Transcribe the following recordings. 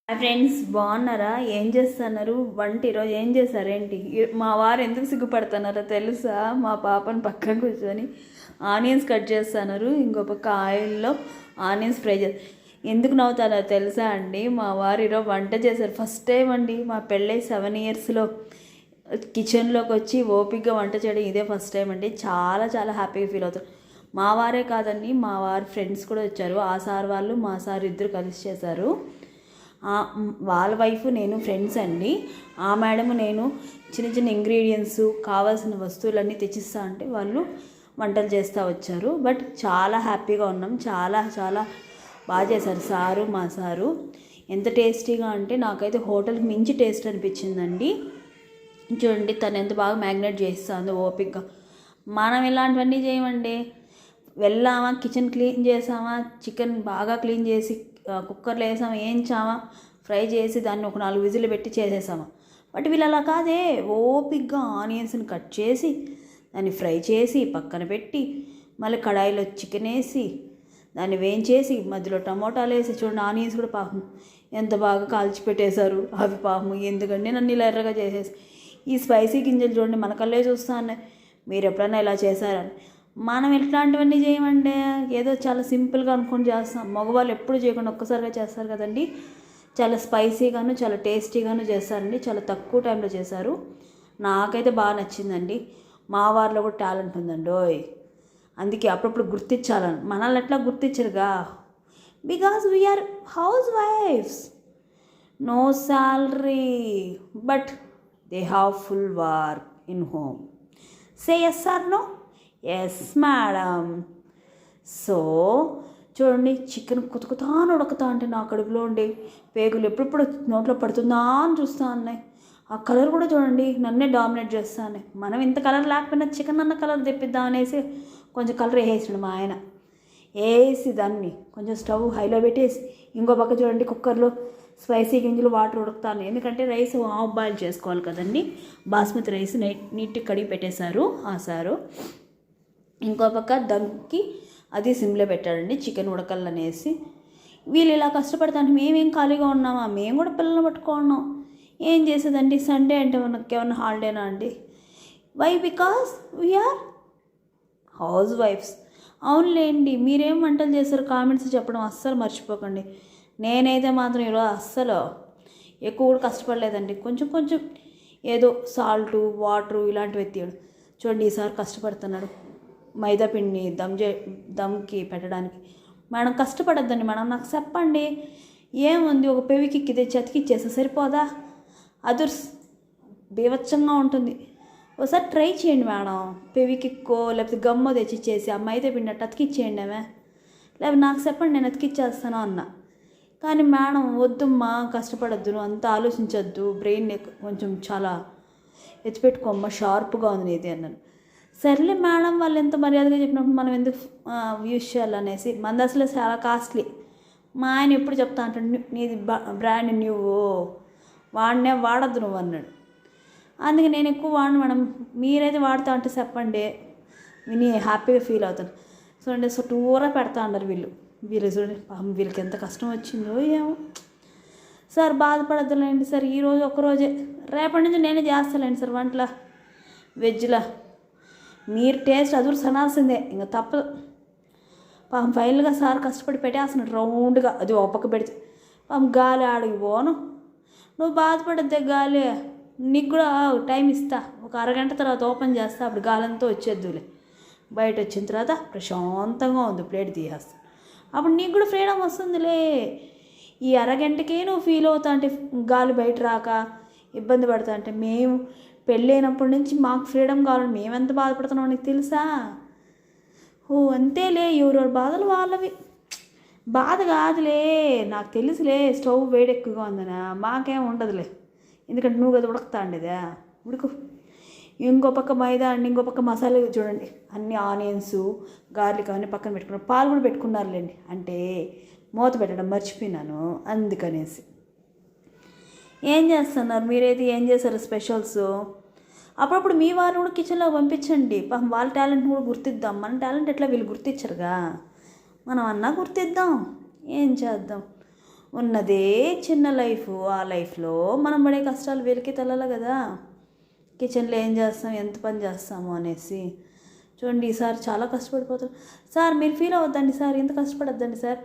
Hi friends, బాగున్నారా? ఏం చేస్తున్నారు? వంట ఈరోజు ఏం చేశారేంటి? మా వారు ఎందుకు సిగ్గుపడుతున్నారో తెలుసా? మా పాపను పక్కన కూర్చొని ఆనియన్స్ కట్ చేస్తున్నారు, ఇంకో పక్క ఆయిల్లో ఆనియన్స్ ఫ్రై చేస్తారు. ఎందుకు నవ్వుతారో తెలుసా అండి? మా వారు ఈరోజు వంట చేశారు. ఫస్ట్ టైం అండి మా పెళ్ళై 7 ఇయర్స్లో కిచెన్లోకి వచ్చి ఓపిక్గా వంట చేయడం ఇదే ఫస్ట్ టైం అండి. చాలా చాలా హ్యాపీగా ఫీల్ అవుతారు. మా వారే కాదండి, మా వారి ఫ్రెండ్స్ కూడా వచ్చారు. ఆ సార్ వాళ్ళు మా సార్ ఇద్దరు కలిసి చేశారు. వాళ్ళ వైఫ్ నేను ఫ్రెండ్స్ అండి. ఆ మేడము నేను చిన్న చిన్న ఇంగ్రీడియంట్స్ కావాల్సిన వస్తువులన్నీ తెచ్చిస్తా అంటే వాళ్ళు వంటలు చేస్తూ వచ్చారు. బట్ చాలా హ్యాపీగా ఉన్నాం. చాలా చాలా బాగా చేశారు సారు, మా సారు. ఎంత టేస్టీగా అంటే నాకైతే హోటల్కి మించి టేస్ట్ అనిపించిందండి. చూడండి తను ఎంత బాగా మ్యాగ్నేట్ చేస్తుందో ఓపిక్గా. మనం ఇలాంటివన్నీ చేయమండి. వెళ్ళామా, కిచెన్ క్లీన్ చేసామా, చికెన్ బాగా క్లీన్ చేసి కుక్కర్లో వేసామా, వేయించామా, ఫ్రై చేసి దాన్ని ఒక 4 విజిల్ పెట్టి చేసేసామా. బట్ వీళ్ళు అలా కాదే, ఓపిక్గా ఆనియన్స్ని కట్ చేసి దాన్ని ఫ్రై చేసి పక్కన పెట్టి మళ్ళీ కడాయిలో చికెన్ వేసి దాన్ని వేయించేసి మధ్యలో టమోటాలు వేసి, చూడండి ఆనియన్స్ కూడా పాపం ఎంత బాగా కాల్చి పెట్టేశారు. అవి పాపం ఎందుకంటే నన్ను ఇలా ఎర్రగా చేసేసి, ఈ స్పైసీ గింజలు చూడండి మన కళ్ళే చూస్తా ఉన్నాయి. మీరు ఎప్పుడైనా ఇలా చేశారని. మనం ఇట్లాంటివన్నీ చేయమంటే ఏదో చాలా సింపుల్గా అనుకుని చేస్తాం. మగవాళ్ళు ఎప్పుడు చేయకుండా ఒక్కసారిగా చేస్తారు కదండి. చాలా స్పైసీగాను చాలా టేస్టీగాను చేస్తారండి. చాలా తక్కువ టైంలో చేశారు. నాకైతే బాగా నచ్చిందండి. మా వారిలో కూడా టాలెంట్ ఉందండి ఓయ్. అందుకే అప్పుడప్పుడు గుర్తించాలని. మనల్ని ఎట్లా గుర్తించరుగా, బికాజ్ వీఆర్ హౌస్ వైఫ్స్. No salary but they have full work in home. Say yes or no? Yes madam. So చూడండి చికెన్ కుతుకుతాను ఉడకతా అంటే నా కడుపులో ఉండి పేగులు ఎప్పుడెప్పుడు నోట్లో పడుతుందా అని చూస్తూ ఉన్నాయి. ఆ కలర్ కూడా చూడండి నన్నే డామినేట్ చేస్తాను. మనం ఇంత కలర్ లేకపోయినా చికెన్ అన్న కలర్ తెప్పిద్దాం అనేసి కొంచెం కలర్ వేసేసాడు మా ఆయన. వేసి దాన్ని కొంచెం స్టవ్ హైలో పెట్టేసి ఇంకో పక్క చూడండి కుక్కర్లో స్పైసీ గింజలు వాటర్ ఉడుకుతాను. ఎందుకంటే రైస్ హాఫ్ బాయిల్ చేసుకోవాలి కదండి. బాస్మతి రైస్ నీట్గా కడిగి పెట్టేశారు ఆ సారు. ఇంకో పక్క దమ్కి అది సిమ్లో పెట్టాడండి చికెన్ ఉడకల్లనేసి. వీళ్ళు ఇలా కష్టపడతాను, మేమేం ఖాళీగా ఉన్నామా? మేము కూడా పిల్లలు పట్టుకున్నాం. ఏం చేసేదండి, సండే అంటే మనకేమన్నా హాలిడేనా అండి? వై? బికాస్ వీఆర్ హౌస్ వైఫ్స్. అవునులేండి, మీరేం వంటలు చేశారు కామెంట్స్ చెప్పడం అస్సలు మర్చిపోకండి. నేనైతే మాత్రం ఈరోజు అస్సలు ఎక్కువ కూడా కష్టపడలేదండి. కొంచెం కొంచెం ఏదో సాల్టు వాటరు ఇలాంటివి ఎత్తియాడు. చూడండి ఈసారి కష్టపడుతున్నాడు మైదా పిండిని దమ్కి పెట్టడానికి. మేడం కష్టపడద్దండి మేడం, నాకు చెప్పండి. ఏముంది, ఒక పెవికి తెచ్చి అతికిచ్చేస్తే సరిపోదా? అదుర్స్ బీభత్సంగా ఉంటుంది. ఒకసారి ట్రై చేయండి మేడం. పెవికిక్కో లేకపోతే గమ్మ తెచ్చిచ్చేసి ఆ మైదా పిండి అట్టు అతికిచ్చేయండి ఆమె. లేకపోతే నాకు చెప్పండి, నేను అతికిచ్చేస్తాను అన్నా. కానీ మేడం వద్దమ్మా, కష్టపడద్దు, నువ్వు అంతా ఆలోచించద్దు, బ్రెయిన్ కొంచెం చాలా ఎత్తిపెట్టుకోమ్మా, షార్ప్గా ఉంది నీది అన్నాను. సర్లే మేడం వాళ్ళు ఎంత మర్యాదగా చెప్పినప్పుడు మనం ఎందుకు యూజ్ చేయాలనేసి. మంది అసలు చాలా కాస్ట్లీ. మా ఆయన ఎప్పుడు చెప్తా అంటాడు, నీది బ్రాండ్ నువ్వు వాడినే వాడద్దు నువ్వు అన్నాడు. అందుకే నేను ఎక్కువ వాడిని మేడం, మీరైతే వాడుతా అంటే చెప్పండి, విని హ్యాపీగా ఫీల్ అవుతాను. చూడండి సో టూరా పెడతా అన్నారు వీళ్ళు చూడండి వీళ్ళకి ఎంత కష్టం వచ్చిందో ఏమో. సార్ బాధపడద్దులేండి సార్, ఈరోజు ఒక్కరోజే, రేపటి నుంచి నేనే చేస్తాలేండి సార్ వంటల వెజ్లా. మీరు టేస్ట్ అదురు సనాల్సిందే, ఇంకా తప్పదు. పాపం ఫైనల్గా సార్ కష్టపడి పెట్టేస్తున్నాడు రౌండ్గా. అది ఒక పక్క పెడితే పాపం గాలి ఆడికి పోను. నువ్వు బాధపడద్దే గాలి, నీకు కూడా టైం ఇస్తా, ఒక అరగంట తర్వాత ఓపెన్ చేస్తా, అప్పుడు గాలంతా వచ్చేద్దులే. బయట వచ్చిన తర్వాత ప్రశాంతంగా ఉంది, ప్లేట్ తీసేస్తా, అప్పుడు నీకు కూడా ఫ్రీడమ్ వస్తుందిలే. ఈ అరగంటకే నువ్వు ఫీల్ అవుతా అంటే గాలి బయట రాక ఇబ్బంది పడతా అంటే, మేము పెళ్ళైనప్పటి నుంచి మాకు ఫ్రీడమ్ కావాలని మేమెంత బాధపడుతున్నాం నీకు తెలుసా? ఓ అంతేలే, ఎవరెవరి బాధలు వాళ్ళవి. బాధ కాదులే, నాకు తెలుసులే స్టవ్ వేడెక్కువగా ఉందనా. మాకేం ఉండదులే, ఎందుకంటే నువ్వు కదా ఉడకతా అండిదా, ఉడుకు. ఇంకో పక్క మైదా అండి, ఇంకో పక్క మసాలా చూడండి, అన్ని ఆనియన్స్ గార్లిక్ అవన్నీ పక్కన పెట్టుకున్నారు. పాలు కూడా పెట్టుకున్నారులేండి, అంటే మూత పెట్టడం మర్చిపోయినాను అందుకనేసి. ఏం చేస్తున్నారు మీరైతే, ఏం చేశారు స్పెషల్స్? అప్పుడప్పుడు మీ వారిని కూడా కిచెన్లో పంపించండి. పాపం వాళ్ళ టాలెంట్ కూడా గుర్తిద్దాం. మన టాలెంట్ ఎట్లా వీళ్ళు గుర్తించరుగా, మనం అన్నా గుర్తిద్దాం. ఏం చేద్దాం, ఉన్నదే చిన్న లైఫ్, ఆ లైఫ్లో మనం పడే కష్టాలు వీళ్ళకి తెలాలి కదా. కిచెన్లో ఏం చేస్తాం, ఎంత పని చేస్తాము అనేసి. చూడండి ఈసారి చాలా కష్టపడిపోతాం సార్. మీరు ఫీల్ అవ్వద్దండి సార్, ఇంత కష్టపడద్దండి సార్.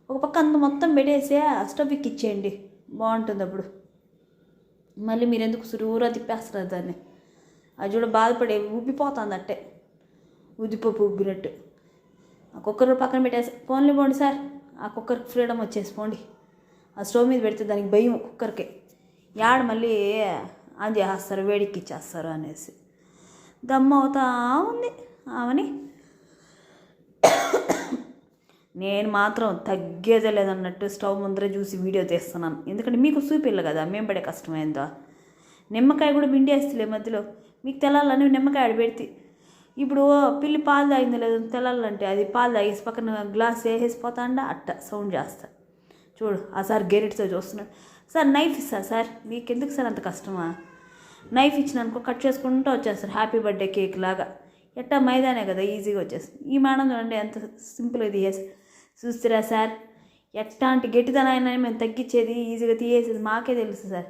ఒక పక్క అంత మొత్తం పెట్టేసి స్టవ్ ఇచ్చేయండి, బాగుంటుంది. అప్పుడు మళ్ళీ మీరు ఎందుకు సురూరా తిప్పేస్తారు దాన్ని. అది చూడ బాధపడే ఉబ్బిపోతుంది అట్టే, ఉద్దిపప్పు ఉబ్బినట్టు. ఆ కుక్కర్ పక్కన పెట్టేసి ఫోన్లు పోండి సార్. ఆ కుక్కర్కి ఫ్రీడమ్ వచ్చేసి పోండి. ఆ స్టవ్ మీద పెడితే దానికి భయం కుక్కర్కి, యాడ మళ్ళీ ఆన్ చేసేస్తారు, వేడికి ఇచ్చేస్తారు అనేసి దమ్ము అవుతా ఉంది ఆమెని. నేను మాత్రం తగ్గేదే లేదన్నట్టు స్టవ్ ముందరే చూసి వీడియో తీస్తున్నాను. ఎందుకంటే మీకు చూపిల్ల కదా మేము పడే కష్టమైందో. నిమ్మకాయ కూడా పిండేస్తలే మధ్యలో, మీకు తెలాలని నిమ్మకాయ ఆడ పెడితే. ఇప్పుడు పిల్లి పాలు తాగింది లేదు తెలాలంటే, అది పాలు తాగేసి పక్కన గ్లాస్ వేసేసిపోతాండా అట్ట సౌండ్ చేస్తా. చూడు ఆ సార్ గెరిటితో చూస్తున్నాడు. సార్ నైఫ్ ఇస్తా సార్, మీకు ఎందుకు సార్ అంత కష్టమా? నైఫ్ ఇచ్చినానుకో కట్ చేసుకుంటూ వచ్చేస్తారు, హ్యాపీ బర్త్డే కేక్ లాగా. ఎట్టా మైదానే కదా, ఈజీగా వచ్చేస్తుంది. ఈ మేడం చూడండి ఎంత సింపుల్గా తీసేసి. చూస్తారా సార్, ఎట్లాంటి గట్టిదనైనా మేము తగ్గించేది, ఈజీగా తీసేసేది మాకే తెలుసు సార్.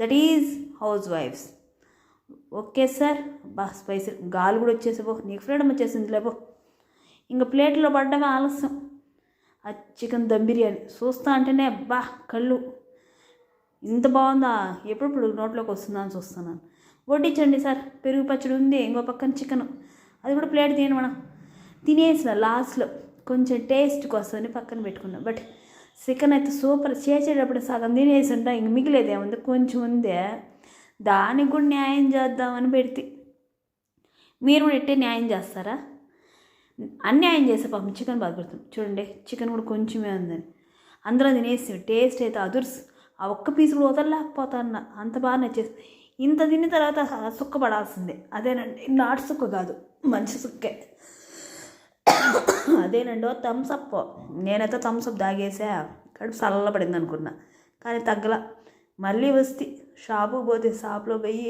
దట్ ఈజ్ హౌస్ వైఫ్స్. Okay sir. బా స్పైసీ గాలి కూడా వచ్చేసిపో, నీకు ఫ్రీడమ్ వచ్చేసింది లేపో. ఇంకా ప్లేట్లో పడ్డమే ఆలస్యం. ఆ చికెన్ దమ్ బిర్యానీ చూస్తా అంటేనే బా కళ్ళు ఇంత బాగుందా, ఎప్పుడప్పుడు నోట్లోకి వస్తుందా అని చూస్తున్నాను. వడ్డించండి సార్, పెరుగు పచ్చడి ఉంది, ఇంకో పక్కన చికెన్, అది కూడా ప్లేట్ తీయండి మనం. తినేసిన లాస్ట్లో కొంచెం టేస్ట్ కోసమని పక్కన పెట్టుకున్నాం. బట్ చికెన్ అయితే సూపర్. చేసేటప్పుడు సగం తినేసి ఉంటా, ఇంక మిగిలేదేముంది కొంచెం ఉందే, దానికి కూడా న్యాయం చేద్దామని పెడితే. మీరు కూడా ఇట్టే న్యాయం చేస్తారా? అన్యాయం చేసే పాపం చికెన్ బాధపడుతుంది. చూడండి చికెన్ కూడా కొంచెమే ఉందని అందరూ తినేసి టేస్ట్ అయితే అదుర్స్. ఆ ఒక్క పీసు కూడా వదలలేకపోతాన్న, అంత బాగా నచ్చేసి. ఇంత తిన్న తర్వాత సుక్క పడాల్సిందే. అదేనండి, నాటు సుక్క కాదు, మంచి సుక్కే. అదేనండి థమ్స్అప్. నేనైతే థమ్స్అప్ తాగేసా, కడుపు చల్లబడింది అనుకున్నా, కానీ తగ్గల. మళ్ళీ వస్తే షాపు పోతే షాప్లో పోయి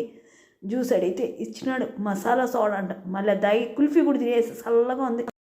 జ్యూస్ అడిగితే ఇచ్చినాడు, మసాలా సోడా అంట. మళ్ళీ దాగి కుల్ఫీ కూడా తినేసి చల్లగా ఉంది.